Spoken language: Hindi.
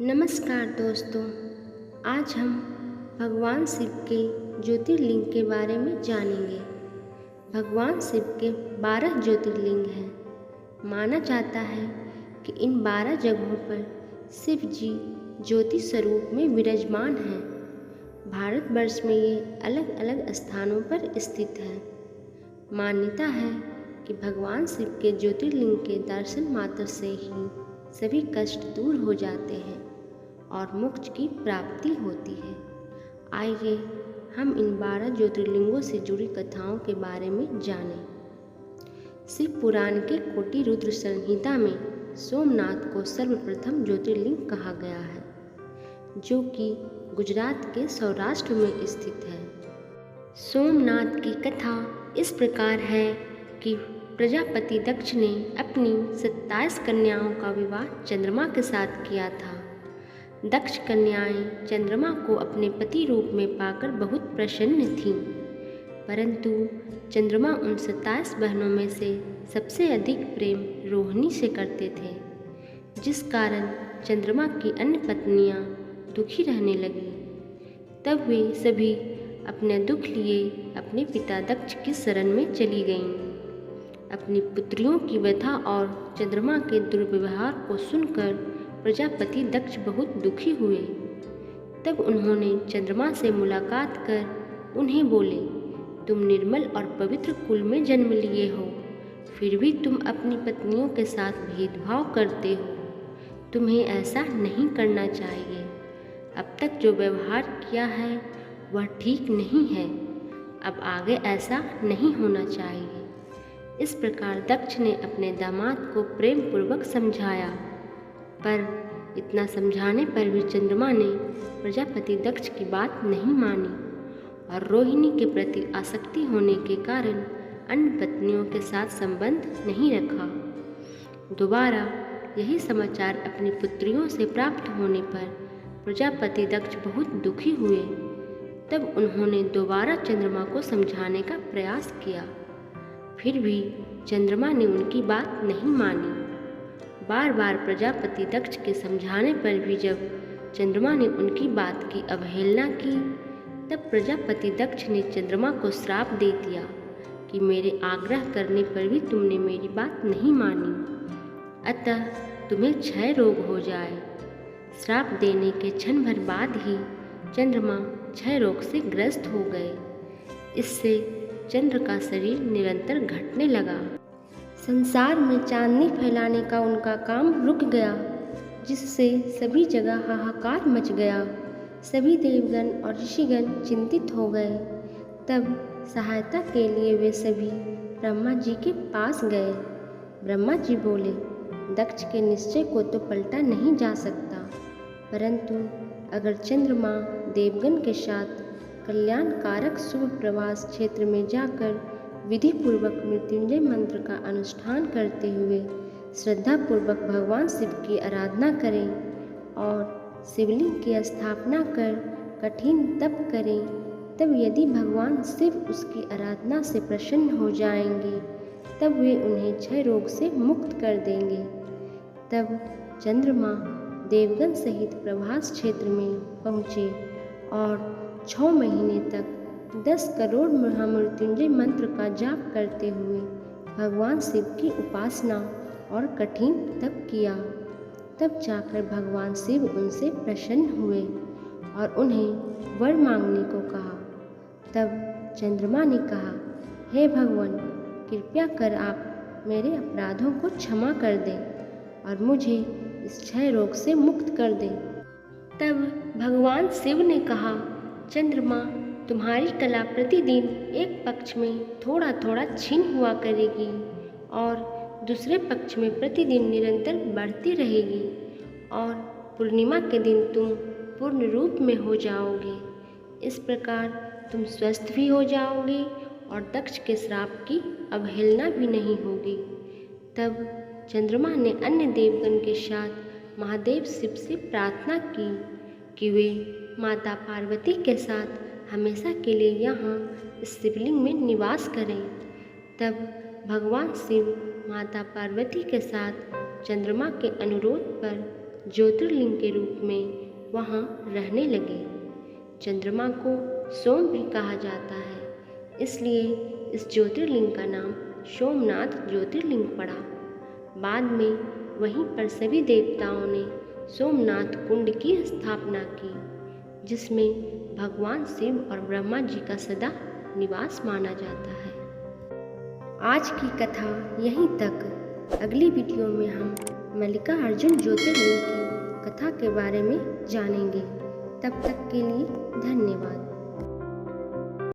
नमस्कार दोस्तों। आज हम भगवान शिव के ज्योतिर्लिंग के बारे में जानेंगे। भगवान शिव के 12 ज्योतिर्लिंग हैं। माना जाता है कि इन 12 जगहों पर शिव जी ज्योति स्वरूप में विराजमान हैं। भारतवर्ष में ये अलग अलग स्थानों पर स्थित है। मान्यता है कि भगवान शिव के ज्योतिर्लिंग के दर्शन मात्र से ही सभी कष्ट दूर हो जाते हैं और मोक्ष की प्राप्ति होती है। आइए हम इन 12 ज्योतिर्लिंगों से जुड़ी कथाओं के बारे में जानें। शिव पुराण के कोटि रुद्र संहिता में सोमनाथ को सर्वप्रथम ज्योतिर्लिंग कहा गया है, जो कि गुजरात के सौराष्ट्र में स्थित है। सोमनाथ की कथा इस प्रकार है कि प्रजापति दक्ष ने अपनी 27 कन्याओं का विवाह चंद्रमा के साथ किया था। दक्ष कन्याएं चंद्रमा को अपने पति रूप में पाकर बहुत प्रसन्न थीं, परंतु चंद्रमा उन 27 बहनों में से सबसे अधिक प्रेम रोहिणी से करते थे, जिस कारण चंद्रमा की अन्य पत्नियां दुखी रहने लगीं। तब वे सभी अपने दुख लिए अपने पिता दक्ष की शरण में चली गईं। अपनी पुत्रियों की व्यथा और चंद्रमा के दुर्व्यवहार को सुनकर प्रजापति दक्ष बहुत दुखी हुए। तब उन्होंने चंद्रमा से मुलाकात कर उन्हें बोले, तुम निर्मल और पवित्र कुल में जन्म लिए हो, फिर भी तुम अपनी पत्नियों के साथ भेदभाव करते हो। तुम्हें ऐसा नहीं करना चाहिए। अब तक जो व्यवहार किया है वह ठीक नहीं है। अब आगे ऐसा नहीं होना चाहिए। इस प्रकार दक्ष ने अपने दामाद को प्रेम पूर्वक समझाया, पर इतना समझाने पर भी चंद्रमा ने प्रजापति दक्ष की बात नहीं मानी और रोहिणी के प्रति आसक्ति होने के कारण अन्य पत्नियों के साथ संबंध नहीं रखा। दोबारा यही समाचार अपनी पुत्रियों से प्राप्त होने पर प्रजापति दक्ष बहुत दुखी हुए। तब उन्होंने दोबारा चंद्रमा को समझाने का प्रयास किया, फिर भी चंद्रमा ने उनकी बात नहीं मानी। बार बार प्रजापति दक्ष के समझाने पर भी जब चंद्रमा ने उनकी बात की अवहेलना की, तब प्रजापति दक्ष ने चंद्रमा को श्राप दे दिया कि मेरे आग्रह करने पर भी तुमने मेरी बात नहीं मानी, अतः तुम्हें क्षय रोग हो जाए। श्राप देने के क्षण भर बाद ही चंद्रमा क्षय रोग से ग्रस्त हो गए। इससे चंद्र का शरीर निरंतर घटने लगा। संसार में चांदनी फैलाने का उनका काम रुक गया, जिससे सभी जगह हाहाकार मच गया। सभी देवगण और ऋषिगण चिंतित हो गए। तब सहायता के लिए वे सभी ब्रह्मा जी के पास गए। ब्रह्मा जी बोले, दक्ष के निश्चय को तो पलटा नहीं जा सकता, परंतु अगर चंद्रमा देवगण के साथ कल्याणकारक शुभ प्रवास क्षेत्र में जाकर विधि पूर्वक मृत्युंजय मंत्र का अनुष्ठान करते हुए श्रद्धापूर्वक भगवान शिव की आराधना करें और शिवलिंग की स्थापना कर कठिन तप करें, तब यदि भगवान शिव उसकी आराधना से प्रसन्न हो जाएंगे, तब वे उन्हें क्षय रोग से मुक्त कर देंगे। तब चंद्रमा देवगण सहित प्रभास क्षेत्र में पहुँचे और 6 महीने तक 10 करोड़ महामृत्युंजय मंत्र का जाप करते हुए भगवान शिव की उपासना और कठिन तप किया। तब जाकर भगवान शिव उनसे प्रसन्न हुए और उन्हें वर मांगने को कहा। तब चंद्रमा ने कहा, हे भगवान, कृपया कर आप मेरे अपराधों को क्षमा कर दें और मुझे इस क्षय रोग से मुक्त कर दें। तब भगवान शिव ने कहा, चंद्रमा, तुम्हारी कला प्रतिदिन एक पक्ष में थोड़ा थोड़ा क्षीण हुआ करेगी और दूसरे पक्ष में प्रतिदिन निरंतर बढ़ती रहेगी और पूर्णिमा के दिन तुम पूर्ण रूप में हो जाओगे। इस प्रकार तुम स्वस्थ भी हो जाओगे और दक्ष के श्राप की अवहेलना भी नहीं होगी। तब चंद्रमा ने अन्य देवगण के साथ महादेव शिव से प्रार्थना की कि वे माता पार्वती के साथ हमेशा के लिए यहाँ इस शिवलिंग में निवास करें। तब भगवान शिव माता पार्वती के साथ चंद्रमा के अनुरोध पर ज्योतिर्लिंग के रूप में वहाँ रहने लगे। चंद्रमा को सोम भी कहा जाता है, इसलिए इस ज्योतिर्लिंग का नाम सोमनाथ ज्योतिर्लिंग पड़ा। बाद में वहीं पर सभी देवताओं ने सोमनाथ कुंड की स्थापना की, जिसमें भगवान शिव और ब्रह्मा जी का सदा निवास माना जाता है। आज की कथा यहीं तक। अगली वीडियो में हम मल्लिकार्जुन ज्योतिर्लिंग की कथा के बारे में जानेंगे। तब तक के लिए धन्यवाद।